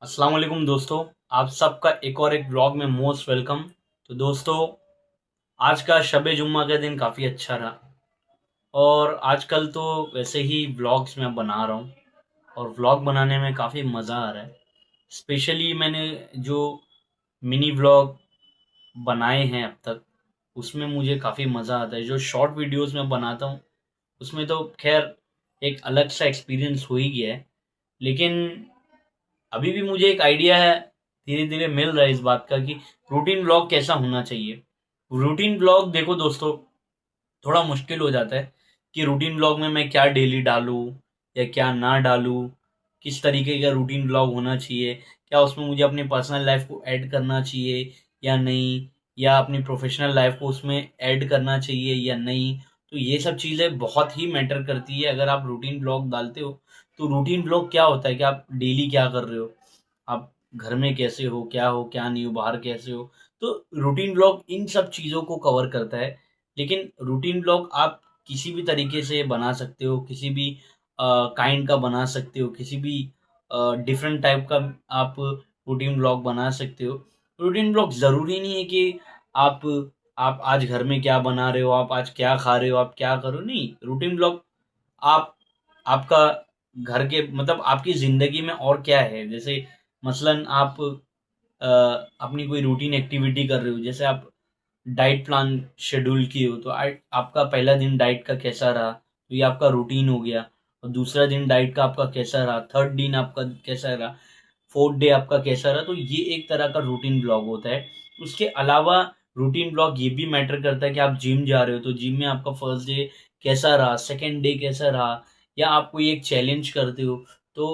अस्सलाम वालेकुम दोस्तों। आप सबका एक और एक ब्लॉग में मोस्ट वेलकम। तो दोस्तों, आज का शब जुम्मा का दिन काफ़ी अच्छा रहा और आजकल तो वैसे ही व्लॉग्स मैं बना रहा हूँ और व्लॉग बनाने में काफ़ी मज़ा आ रहा है। स्पेशली मैंने जो मिनी व्लॉग बनाए हैं अब तक, उसमें मुझे काफ़ी मज़ा आता है। जो शॉर्ट वीडियोस मैं बनाता हूँ उसमें तो खैर एक अलग सा एक्सपीरियंस हो ही गया है, लेकिन अभी भी मुझे एक आइडिया है, धीरे धीरे मिल रहा है इस बात का कि रूटीन ब्लॉग कैसा होना चाहिए। रूटीन ब्लॉग देखो दोस्तों, थोड़ा मुश्किल हो जाता है कि रूटीन ब्लॉग में मैं क्या डेली डालूँ या क्या ना डालूँ, किस तरीके का रूटीन ब्लॉग होना चाहिए, क्या उसमें मुझे अपनी पर्सनल लाइफ को ऐड करना चाहिए या नहीं, या अपनी प्रोफेशनल लाइफ को उसमें ऐड करना चाहिए या नहीं। तो ये सब चीज़ें बहुत ही मैटर करती है अगर आप रूटीन ब्लॉग डालते हो। तो रूटीन ब्लॉग क्या होता है कि आप डेली क्या कर रहे हो, आप घर में कैसे हो, क्या नहीं हो, बाहर कैसे हो। तो रूटीन ब्लॉग इन सब चीज़ों को कवर करता है। लेकिन रूटीन ब्लॉग आप किसी भी तरीके से बना सकते हो, किसी भी काइंड का बना सकते हो, किसी भी डिफरेंट टाइप का आप रूटीन ब्लॉग बना सकते हो। रूटीन ब्लॉग ज़रूरी नहीं है कि आप आप आज घर में क्या बना रहे हो, आप आज क्या खा रहे हो, आप क्या करो, नहीं। रूटीन ब्लॉग आप आपका घर के मतलब आपकी ज़िंदगी में और क्या है, जैसे मसलन आप अपनी कोई रूटीन एक्टिविटी कर रहे हो, जैसे आप डाइट प्लान शेड्यूल किए हो, तो आपका पहला दिन डाइट का कैसा रहा, तो ये आपका रूटीन हो गया। और दूसरा दिन डाइट का आपका कैसा रहा, थर्ड दिन आपका कैसा रहा, फोर्थ डे आपका कैसा रहा, तो ये एक तरह का रूटीन ब्लॉग होता है। उसके अलावा रूटीन ब्लॉग ये भी मैटर करता है कि आप जिम जा रहे हो तो जिम में आपका फर्स्ट डे कैसा रहा, सेकेंड डे कैसा रहा, या आप कोई एक चैलेंज करते हो तो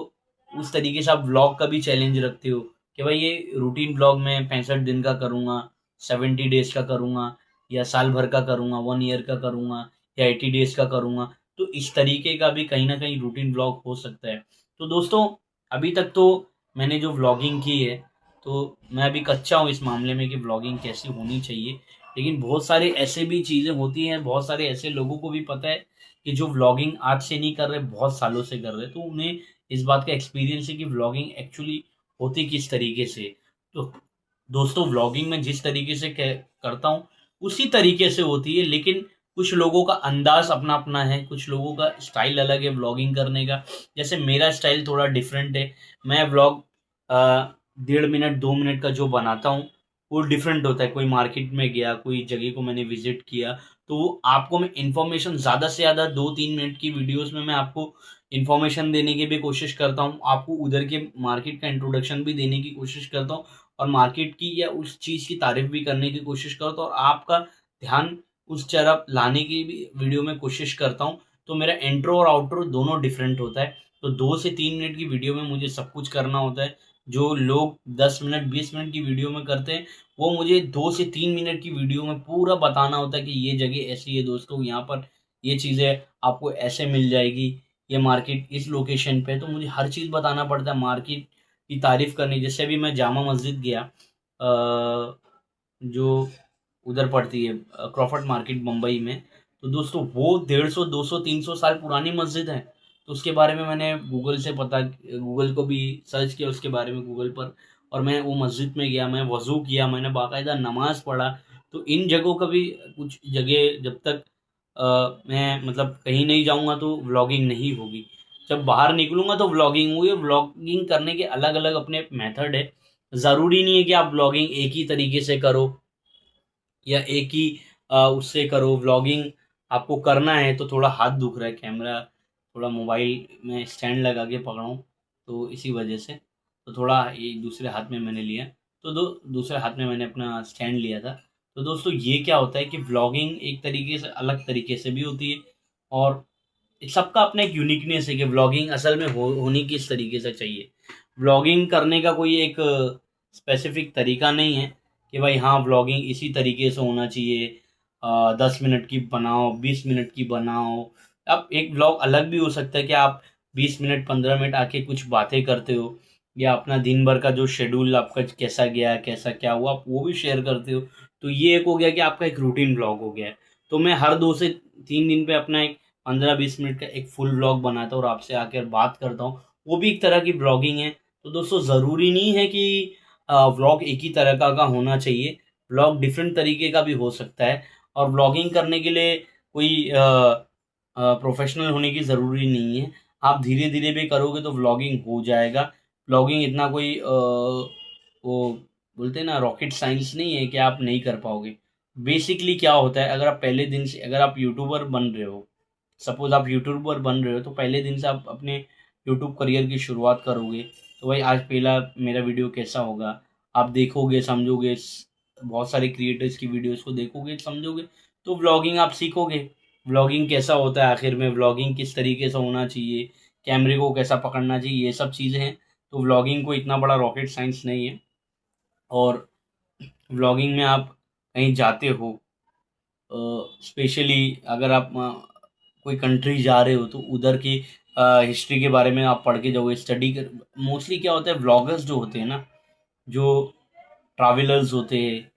उस तरीके से आप ब्लॉग का भी चैलेंज रखते हो कि भाई ये रूटीन ब्लॉग मैं 65 दिन का करूँगा, 70 डेज का करूँगा, या साल भर का करूँगा, 1 ईयर का करूँगा, या 80 डेज का करूँगा। तो इस तरीके का भी कहीं ना कहीं रूटीन ब्लॉग हो सकता है। तो दोस्तों, अभी तक तो मैंने जो व्लॉगिंग की है, तो मैं अभी कच्चा हूँ इस मामले में कि व्लॉगिंग कैसी होनी चाहिए। लेकिन बहुत सारे ऐसे भी चीज़ें होती हैं, बहुत सारे ऐसे लोगों को भी पता है कि जो व्लॉगिंग आज से नहीं कर रहे, बहुत सालों से कर रहे, तो उन्हें इस बात का एक्सपीरियंस है कि व्लॉगिंग एक्चुअली होती किस तरीके से। तो दोस्तों, व्लॉगिंग में जिस तरीके से करता हूँ उसी तरीके से होती है, लेकिन कुछ लोगों का अंदाज अपना अपना है, कुछ लोगों का स्टाइल अलग है व्लॉगिंग करने का। जैसे मेरा स्टाइल थोड़ा डिफरेंट है। मैं व्लॉग 1.5 मिनट 2 मिनट का जो बनाता हूँ वो डिफरेंट होता है। कोई मार्केट में गया, कोई जगह को मैंने विजिट किया, तो वो आपको मैं इन्फॉर्मेशन ज़्यादा से ज़्यादा 2-3 मिनट की वीडियोस में मैं आपको इन्फॉर्मेशन देने की भी कोशिश करता हूँ, आपको उधर के मार्केट का इंट्रोडक्शन भी देने की कोशिश करता हूँ, और मार्केट की या उस चीज़ की तारीफ भी करने की कोशिश करता हूँ, और आपका ध्यान उस तरफ लाने की भी वीडियो में कोशिश करता हूँ। तो मेरा इंट्रो और आउट्रो दोनों डिफरेंट होता है। तो 2 से 3 मिनट की वीडियो में मुझे सब कुछ करना होता है। जो लोग 10 मिनट 20 मिनट की वीडियो में करते हैं, वो मुझे 2 से 3 मिनट की वीडियो में पूरा बताना होता है कि ये जगह ऐसी है दोस्तों, यहाँ पर ये चीज़ें आपको ऐसे मिल जाएगी, ये मार्केट इस लोकेशन पे है। तो मुझे हर चीज़ बताना पड़ता है, मार्केट की तारीफ करनी। जैसे अभी मैं जामा मस्जिद गया, जो उधर पड़ती है क्रॉफर्ड मार्केट मुंबई में। तो दोस्तों, वो 150 200 300 साल पुरानी मस्जिद है। तो उसके बारे में मैंने गूगल से पता, गूगल को भी सर्च किया उसके बारे में गूगल पर, और मैं वो मस्जिद में गया, मैं वज़ू किया, मैंने बाकायदा नमाज़ पढ़ा। तो इन जगहों का भी, कुछ जगह जब तक मैं मतलब कहीं नहीं जाऊँगा तो व्लॉगिंग नहीं होगी। जब बाहर निकलूँगा तो व्लॉगिंग हुई। और व्लॉगिंग करने के अलग-अलग अपने मेथड है। ज़रूरी नहीं है कि आप व्लॉगिंग एक ही तरीके से करो या एक ही उससे करो। व्लॉगिंग आपको करना है तो थोड़ा हाथ दुख रहा है, कैमरा थोड़ा मोबाइल में स्टैंड लगा के पकड़ा हूँ, तो इसी वजह से तो थोड़ा ये दूसरे हाथ में मैंने लिया। तो दूसरे हाथ में मैंने अपना स्टैंड लिया था। तो दोस्तों, ये क्या होता है कि व्लॉगिंग एक तरीके से अलग तरीके से भी होती है, और सबका अपना एक यूनिकनेस है कि व्लॉगिंग असल में होनी किस तरीके से चाहिए। व्लॉगिंग करने का कोई एक स्पेसिफिक तरीका नहीं है कि भाई हाँ व्लॉगिंग इसी तरीके से होना चाहिए, 10 मिनट की बनाओ, 20 मिनट की बनाओ। अब एक व्लॉग अलग भी हो सकता है कि आप 20 मिनट 15 मिनट आके कुछ बातें करते हो, या अपना दिन भर का जो शेड्यूल आपका कैसा गया, कैसा क्या हुआ, आप वो भी शेयर करते हो। तो ये एक हो गया कि आपका एक रूटीन ब्लॉग हो गया है। तो मैं हर 2 से 3 दिन पे अपना एक 15-20 मिनट का एक फुल व्लॉग बनाता हूँ और आपसे आकर बात करता हूँ। वो भी एक तरह की ब्लॉगिंग है, तो दोस्तों ज़रूरी नहीं है कि व्लॉग एक ही तरह का होना चाहिए। व्लॉग डिफरेंट तरीके का भी हो सकता है, और व्लॉगिंग करने के लिए कोई प्रोफेशनल होने की ज़रूरी नहीं है। आप धीरे धीरे भी करोगे तो व्लॉगिंग हो जाएगा। व्लॉगिंग इतना कोई वो बोलते हैं ना, रॉकेट साइंस नहीं है कि आप नहीं कर पाओगे। बेसिकली क्या होता है, अगर आप पहले दिन से, अगर आप यूट्यूबर बन रहे हो, सपोज आप यूट्यूबर बन रहे हो, तो पहले दिन से आप अपने यूट्यूब करियर की शुरुआत करोगे। तो भाई आज पहला मेरा वीडियो कैसा होगा, आप देखोगे, समझोगे, बहुत सारे क्रिएटर्स की वीडियोस को देखोगे, समझोगे, तो व्लॉगिंग आप सीखोगे। व्लॉगिंग कैसा होता है, आखिर में व्लॉगिंग किस तरीके से होना चाहिए, कैमरे को कैसा पकड़ना चाहिए, ये सब चीज़ें हैं। तो व्लॉगिंग को इतना बड़ा रॉकेट साइंस नहीं है। और व्लॉगिंग में आप कहीं जाते हो, स्पेशली अगर आप कोई कंट्री जा रहे हो, तो उधर की हिस्ट्री के बारे में आप पढ़ के जाओगे, स्टडी कर। मोस्टली क्या होता है, व्लॉगर्स जो होते हैं ना, जो ट्रैवलर्स होते हैं,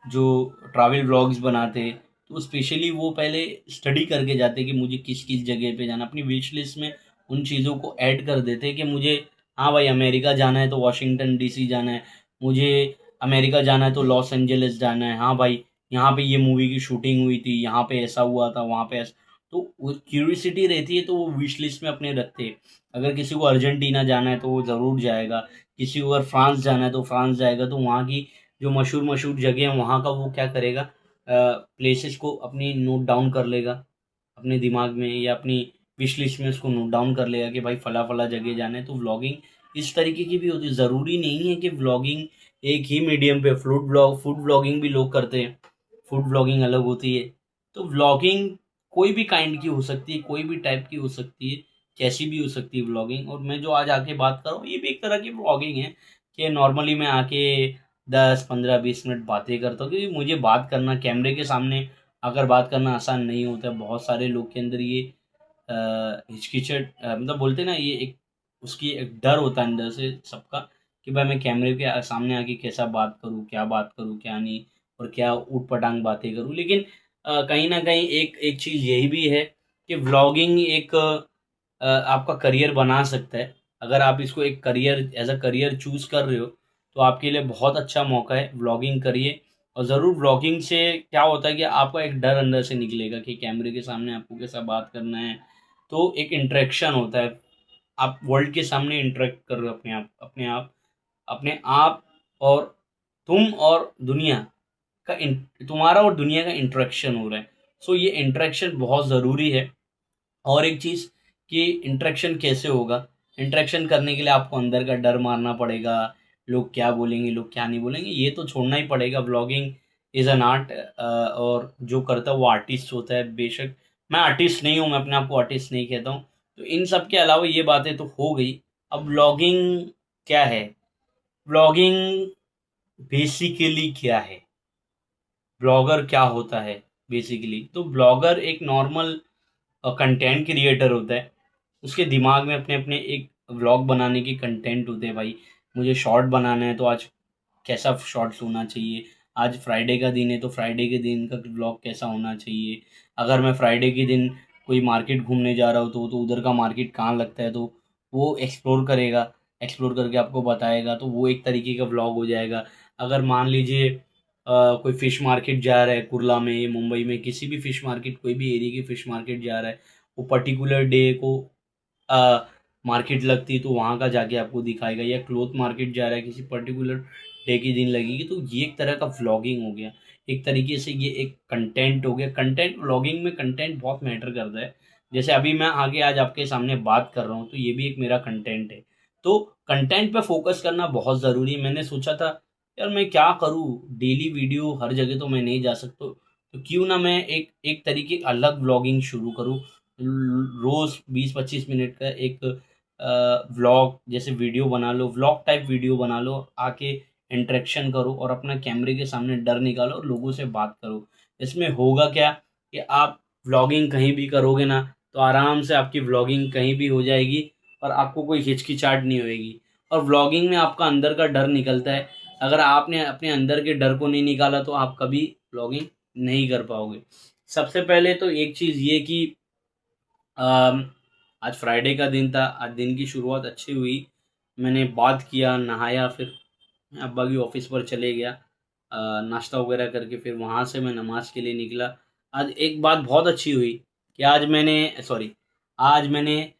जो ट्रैवल व्लॉग्स बनाते हैं, तो स्पेशली वो पहले स्टडी करके जाते हैं कि मुझे किस किस जगह पे जाना। अपनी विश लिस्ट में उन चीज़ों को ऐड कर देते हैं कि मुझे, हाँ भाई, अमेरिका जाना है तो वाशिंगटन डीसी जाना है, मुझे अमेरिका जाना है तो लॉस एंजलिस जाना है, हाँ भाई यहाँ पे ये मूवी की शूटिंग हुई थी, यहाँ पे ऐसा हुआ था, वहाँ पे ऐसा। तो वो क्यूरियोसिटी रहती है, तो वो विश लिस्ट में अपने रखते हैं। अगर किसी को अर्जेंटीना जाना है तो वो ज़रूर जाएगा, किसी को अगर फ्रांस जाना है तो फ्रांस जाएगा। तो वहाँ की जो मशहूर मशहूर जगह है वहाँ का वो क्या करेगा, प्लेसेस को अपनी नोट डाउन कर लेगा अपने दिमाग में, या अपनी विश लिस्ट में उसको नोट डाउन कर लेगा कि भाई फला फला जगह जाना है। तो व्लॉगिंग इस तरीके की भी होती है। ज़रूरी नहीं है कि व्लॉगिंग एक ही मीडियम पे, फूड व्लॉगिंग भी लोग करते हैं, फूड व्लॉगिंग अलग होती है। तो व्लॉगिंग कोई भी काइंड की हो सकती है, कोई भी टाइप की हो सकती है, कैसी भी हो सकती है व्लॉगिंग। और मैं जो आज आके बात कर रहा हूँ, ये भी एक तरह की व्लॉगिंग है, कि नॉर्मली मैं आके 10 15 20 मिनट बातें करता हूँ, क्योंकि मुझे बात करना कैमरे के सामने अगर बात करना आसान नहीं होता है। बहुत सारे लोग के अंदर ये हिचकिचट, मतलब बोलते हैं ना, ये एक उसकी एक डर होता है अंदर से सबका, कि भाई मैं कैमरे के सामने आके कैसा बात करूँ, क्या बात करूँ, क्या नहीं, और क्या ऊट पटांग बातें करूँ। लेकिन कहीं ना कहीं एक एक चीज़ यही भी है कि व्लॉगिंग एक आपका करियर बना सकता है। अगर आप इसको एक career, as a career choose कर रहे हो, तो आपके लिए बहुत अच्छा मौका है, व्लॉगिंग करिए। और ज़रूर व्लॉगिंग से क्या होता है कि आपका एक डर अंदर से निकलेगा कि कैमरे के सामने आपको कैसा बात करना है। तो एक इंटरेक्शन होता है, आप वर्ल्ड के सामने इंटरेक्ट कर रहे हो अपने आप और तुम और दुनिया का तुम्हारा और दुनिया का इंटरेक्शन हो रहा है। सो ये इंटरेक्शन बहुत ज़रूरी है। और एक चीज़ कि इंटरेक्शन कैसे होगा, इंटरेक्शन करने के लिए आपको अंदर का डर मारना पड़ेगा, लोग क्या बोलेंगे, लोग क्या नहीं बोलेंगे, ये तो छोड़ना ही पड़ेगा। व्लॉगिंग इज़ एन आर्ट, और जो करता है वो आर्टिस्ट होता है। बेशक मैं आर्टिस्ट नहीं हूँ, मैं अपने आप को आर्टिस्ट नहीं कहता हूँ। तो इन सब के अलावा ये बातें तो हो गई। अब व्लॉगिंग क्या है, व्लॉगिंग बेसिकली क्या है, ब्लॉगर क्या होता है। बेसिकली तो ब्लॉगर एक नॉर्मल कंटेंट क्रिएटर होता है। उसके दिमाग में अपने अपने एक व्लॉग बनाने की कंटेंट होते हैं। भाई मुझे शॉर्ट बनाना है तो आज कैसा शॉर्ट्स होना चाहिए, आज फ्राइडे का दिन है तो फ्राइडे के दिन का व्लॉग कैसा होना चाहिए। अगर मैं फ्राइडे के दिन कोई मार्केट घूमने जा रहा हूँ, तो उधर का मार्केट कहाँ लगता है, तो वो एक्सप्लोर करेगा, एक्सप्लोर करके आपको बताएगा, तो वो एक तरीके का व्लॉग हो जाएगा। अगर मान लीजिए कोई फ़िश मार्केट जा रहा है, कुर्ला में, मुंबई में, किसी भी फ़िश मार्केट, कोई भी एरिया की फ़िश मार्केट जा रहा है, वो पर्टिकुलर डे को मार्केट लगती है तो वहाँ का जाके आपको दिखाएगा। या क्लोथ मार्केट जा रहा है, किसी पर्टिकुलर डे की दिन लगेगी, तो ये एक तरह का व्लॉगिंग हो गया। एक तरीके से ये एक कंटेंट हो गया। कंटेंट व्लॉगिंग में कंटेंट बहुत मैटर करता है। जैसे अभी मैं आगे आज आपके सामने बात कर रहा हूँ, तो ये भी एक मेरा कंटेंट है। तो कंटेंट पे फोकस करना बहुत ज़रूरी है। मैंने सोचा था यार मैं क्या करूँ, डेली वीडियो हर जगह तो मैं नहीं जा सकता, तो क्यों ना मैं एक एक तरीके अलग व्लॉगिंग शुरू करूँ। रोज़ 20 25 मिनट का एक व्लॉग जैसे वीडियो बना लो, व्लॉग टाइप वीडियो बना लो, आके इंटरेक्शन करो और अपना कैमरे के सामने डर निकालो और लोगों से बात करो। इसमें होगा क्या कि आप व्लॉगिंग कहीं भी करोगे ना, तो आराम से आपकी व्लॉगिंग कहीं भी हो जाएगी और आपको कोई हिचकिचाहट नहीं होएगी। और व्लॉगिंग में आपका अंदर का डर निकलता है। अगर आपने अपने अंदर के डर को नहीं निकाला तो आप कभी व्लॉगिंग नहीं कर पाओगे। सबसे पहले तो एक चीज़ ये कि अम, आज फ्राइडे का दिन था, आज दिन की शुरुआत अच्छी हुई। मैंने बात किया, नहाया, फिर मैं अब्बा की ऑफिस पर चले गया। नाश्ता वगैरह करके फिर वहाँ से मैं नमाज के लिए निकला। आज एक बात बहुत अच्छी हुई कि आज मैंने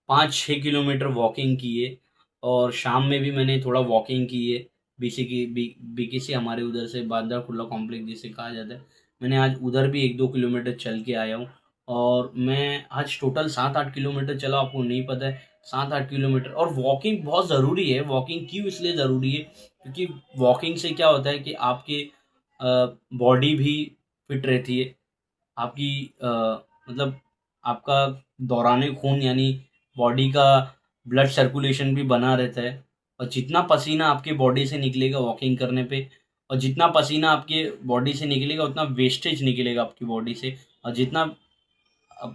5-6 किलोमीटर वॉकिंग की है। और शाम में भी मैंने थोड़ा वॉकिंग की है। बीकेसी हमारे उधर से बांद्रा कुर्ला कॉम्प्लेक्स जिसे कहा जाता है, मैंने आज उधर भी 1-2 किलोमीटर चल के आया हूँ। और मैं आज टोटल 7-8 किलोमीटर चला, आपको नहीं पता है। 7-8 किलोमीटर। और वॉकिंग बहुत ज़रूरी है। वॉकिंग क्यों इसलिए ज़रूरी है क्योंकि वॉकिंग से क्या होता है कि आपकी बॉडी भी फिट रहती है। आपकी मतलब आपका दौरान खून यानी बॉडी का ब्लड सर्कुलेशन भी बना रहता है। और जितना पसीना आपके बॉडी से निकलेगा वॉकिंग करने पे, और जितना पसीना आपके बॉडी से निकलेगा उतना वेस्टेज निकलेगा आपकी बॉडी से। और जितना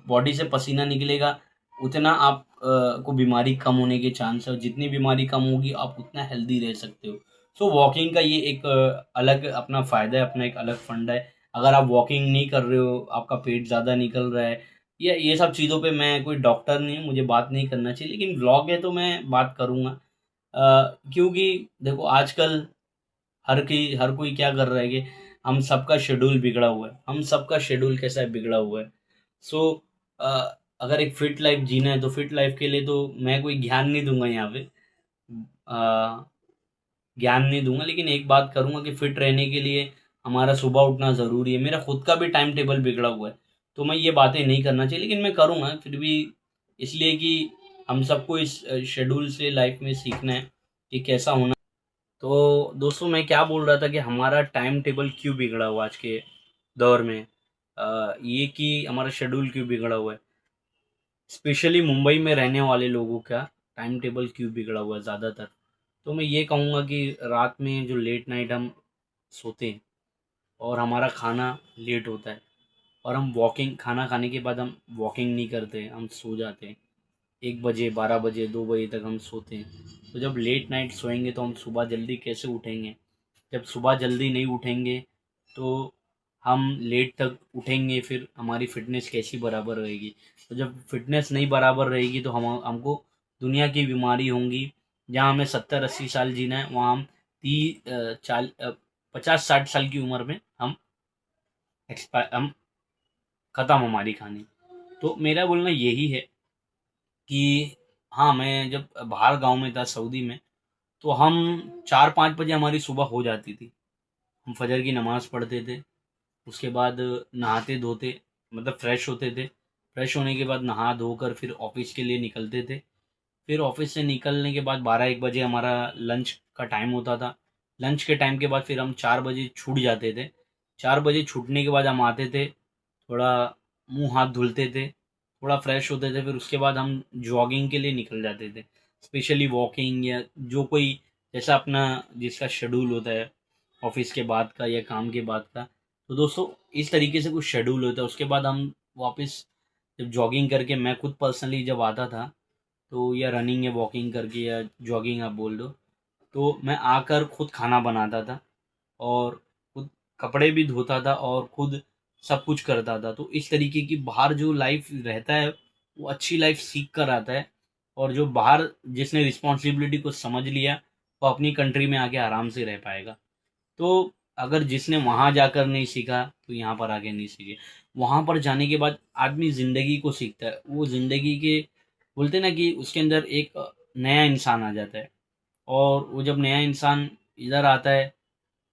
बॉडी से पसीना निकलेगा उतना आप को बीमारी कम होने के चांस है, और जितनी बीमारी कम होगी आप उतना हेल्दी रह सकते हो। सो वॉकिंग का ये एक अलग अपना फ़ायदा है, अपना एक अलग फंडा है। अगर आप वॉकिंग नहीं कर रहे हो, आपका पेट ज़्यादा निकल रहा है, ये सब चीज़ों पे मैं कोई डॉक्टर नहीं हूँ, मुझे बात नहीं करना चाहिए, लेकिन व्लॉग है तो मैं बात करूँगा। क्योंकि देखो आजकल हर कोई क्या कर रहा है कि हम सबका शेड्यूल बिगड़ा हुआ है। हम सबका शेड्यूल कैसा है, बिगड़ा हुआ है। सो अगर एक फिट लाइफ जीना है तो फिट लाइफ के लिए तो मैं कोई ज्ञान नहीं दूंगा यहाँ पे। अ, ज्ञान नहीं दूंगा, लेकिन एक बात करूंगा कि फिट रहने के लिए हमारा सुबह उठना ज़रूरी है। मेरा खुद का भी टाइम टेबल बिगड़ा हुआ है, तो मैं ये बातें नहीं करना चाहिए, लेकिन मैं करूँगा फिर भी, इसलिए कि हम सबको इस शेड्यूल से लाइफ में सीखना है कि कैसा होना। तो दोस्तों मैं क्या बोल रहा था कि हमारा टाइम टेबल क्यों बिगड़ा हुआ आज के दौर में। ये कि हमारा शेड्यूल क्यों बिगड़ा हुआ है, स्पेशली मुंबई में रहने वाले लोगों का टाइम टेबल क्यों बिगड़ा हुआ है ज़्यादातर। तो मैं ये कहूँगा कि रात में जो लेट नाइट हम सोते हैं और हमारा खाना लेट होता है, और हम वॉकिंग खाना खाने के बाद हम वॉकिंग नहीं करते, हम सो जाते हैं। 1 बजे, 12 बजे, 2 बजे तक हम सोते हैं। तो जब लेट नाइट सोएंगे तो हम सुबह जल्दी कैसे उठेंगे। जब सुबह जल्दी नहीं उठेंगे तो हम लेट तक उठेंगे, फिर हमारी फिटनेस कैसी बराबर रहेगी। तो जब फिटनेस नहीं बराबर रहेगी तो हम हमको दुनिया की बीमारी होंगी। जहाँ हमें 70-80 साल जीना है वहाँ हम 50-60 साल की उम्र में हम ख़त्म हमारी कहानी। तो मेरा बोलना यही है कि हाँ, मैं जब बाहर गांव में था सऊदी में, तो हम 4-5 बजे हमारी सुबह हो जाती थी। हम फजर की नमाज़ पढ़ते थे, उसके बाद नहाते धोते, मतलब फ्रेश होते थे। फ्रेश होने के बाद नहा धोकर फिर ऑफिस के लिए निकलते थे। फिर ऑफिस से निकलने के बाद 12-1 बजे हमारा लंच का टाइम होता था। लंच के टाइम के बाद फिर हम 4 बजे छूट जाते थे। 4 बजे छूटने के बाद हम आते थे, थोड़ा मुंह हाथ धुलते थे, थोड़ा फ्रेश होते थे, फिर उसके बाद हम जॉगिंग के लिए निकल जाते थे। स्पेशली वॉकिंग या जो कोई जैसा अपना जिसका शेड्यूल होता है ऑफिस के बाद का या काम के बाद का। तो दोस्तों इस तरीके से कुछ शेड्यूल होता है। उसके बाद हम वापस जब जॉगिंग करके, मैं खुद पर्सनली जब आता था, तो या रनिंग या वॉकिंग करके या जॉगिंग आप बोल दो, तो मैं आकर खुद खाना बनाता था और खुद कपड़े भी धोता था और खुद सब कुछ करता था। तो इस तरीके की बाहर जो लाइफ रहता है वो अच्छी लाइफ सीख कर आता है। और जो बाहर जिसने रिस्पॉन्सिबिलिटी को समझ लिया वो अपनी कंट्री में आके आराम से रह पाएगा। तो अगर जिसने वहाँ जाकर नहीं सीखा तो यहाँ पर आके नहीं सीखे। वहाँ पर जाने के बाद आदमी ज़िंदगी को सीखता है। वो ज़िंदगी के बोलते हैं ना कि उसके अंदर एक नया इंसान आ जाता है। और वो जब नया इंसान इधर आता है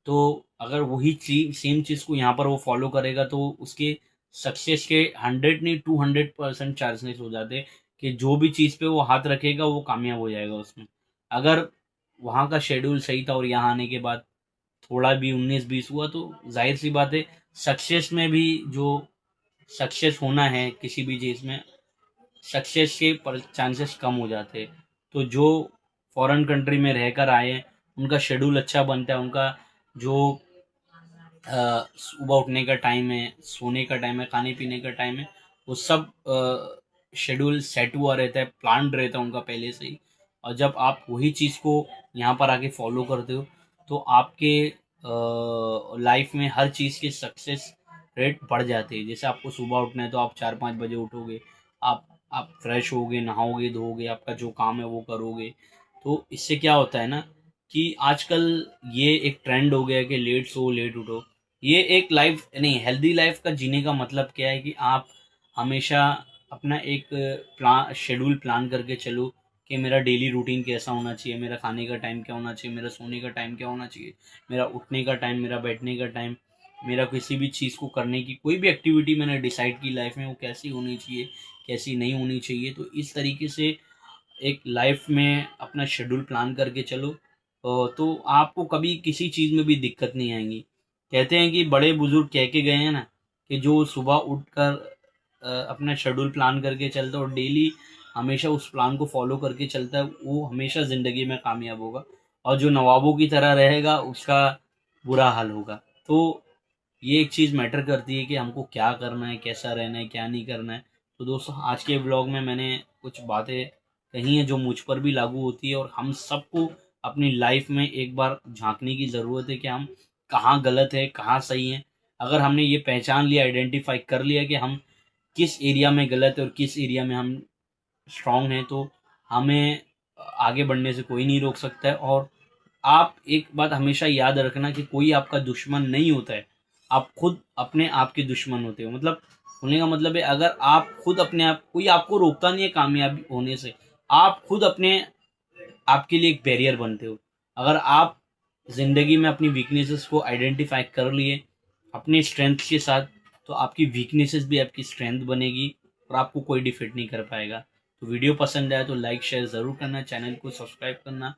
तो अगर वही चीज सेम चीज़ को यहाँ पर वो फॉलो करेगा तो उसके सक्सेस के 100 नहीं 200% चांसेस हो जाते हैं कि जो भी चीज़ पे वो हाथ रखेगा वो कामयाब हो जाएगा उसमें। अगर वहाँ का शेड्यूल सही था और यहाँ आने के बाद थोड़ा भी 19-20 हुआ तो जाहिर सी बात है सक्सेस में भी जो सक्सेस होना है किसी भी चीज़ में, सक्सेस के चांसेस कम हो जाते हैं। तो जो फॉरेन कंट्री में रहकर आए हैं उनका शेड्यूल अच्छा बनता है। उनका जो सुबह उठने का टाइम है, सोने का टाइम है, खाने पीने का टाइम है, वो सब शेड्यूल सेट हुआ रहता है, प्लान्ड रहता है उनका पहले से ही। और जब आप वही चीज़ को यहाँ पर आके फॉलो करते हो तो आपके लाइफ में हर चीज़ की सक्सेस रेट बढ़ जाती है। जैसे आपको सुबह उठना है तो आप 4-5 बजे उठोगे, आप फ्रेश होगे, नहाओगे धोओगे, आपका जो काम है वो करोगे। तो इससे क्या होता है ना कि आजकल ये एक ट्रेंड हो गया है कि लेट सो लेट उठो। ये एक लाइफ नहीं, हेल्दी लाइफ का जीने का मतलब क्या है कि आप हमेशा अपना एक शेड्यूल प्लान करके चलो कि मेरा डेली रूटीन कैसा होना चाहिए, मेरा खाने का टाइम क्या होना चाहिए, मेरा सोने का टाइम क्या होना चाहिए, मेरा उठने का टाइम, मेरा बैठने का टाइम, मेरा किसी भी चीज़ को करने की कोई भी एक्टिविटी मैंने डिसाइड की लाइफ में वो कैसी होनी चाहिए, कैसी नहीं होनी चाहिए। तो इस तरीके से एक लाइफ में अपना शेड्यूल प्लान करके चलो, तो आपको कभी किसी चीज़ में भी दिक्कत नहीं आएगी। कहते हैं कि बड़े बुजुर्ग कह के गए हैं ना कि जो सुबह उठकर अपना शेड्यूल प्लान करके चलता है और डेली हमेशा उस प्लान को फॉलो करके चलता है, वो हमेशा ज़िंदगी में कामयाब होगा। और जो नवाबों की तरह रहेगा उसका बुरा हाल होगा। तो ये एक चीज़ मैटर करती है कि हमको क्या करना है, कैसा रहना है, क्या नहीं करना है। तो दोस्तों आज के व्लॉग में मैंने कुछ बातें कही हैं जो मुझ पर भी लागू होती है, और हम सबको अपनी लाइफ में एक बार झांकने की ज़रूरत है कि हम कहाँ गलत है, कहाँ सही है। अगर हमने ये पहचान लिया, आइडेंटिफाई कर लिया कि हम किस एरिया में गलत है और किस एरिया में हम स्ट्रांग हैं, तो हमें आगे बढ़ने से कोई नहीं रोक सकता है। और आप एक बात हमेशा याद रखना कि कोई आपका दुश्मन नहीं होता है, आप खुद अपने आप के दुश्मन होते हो। मतलब बोलने का मतलब है, अगर आप खुद अपने आप, कोई आपको रोकता नहीं है कामयाबी होने से, आप खुद अपने आपके लिए एक बैरियर बनते हो। अगर आप ज़िंदगी में अपनी वीकनेसेस को आइडेंटिफाई कर लिए अपने स्ट्रेंथ के साथ, तो आपकी वीकनेसेस भी आपकी स्ट्रेंथ बनेगी और आपको कोई डिफीट नहीं कर पाएगा। तो वीडियो पसंद आया तो लाइक शेयर ज़रूर करना, चैनल को सब्सक्राइब करना।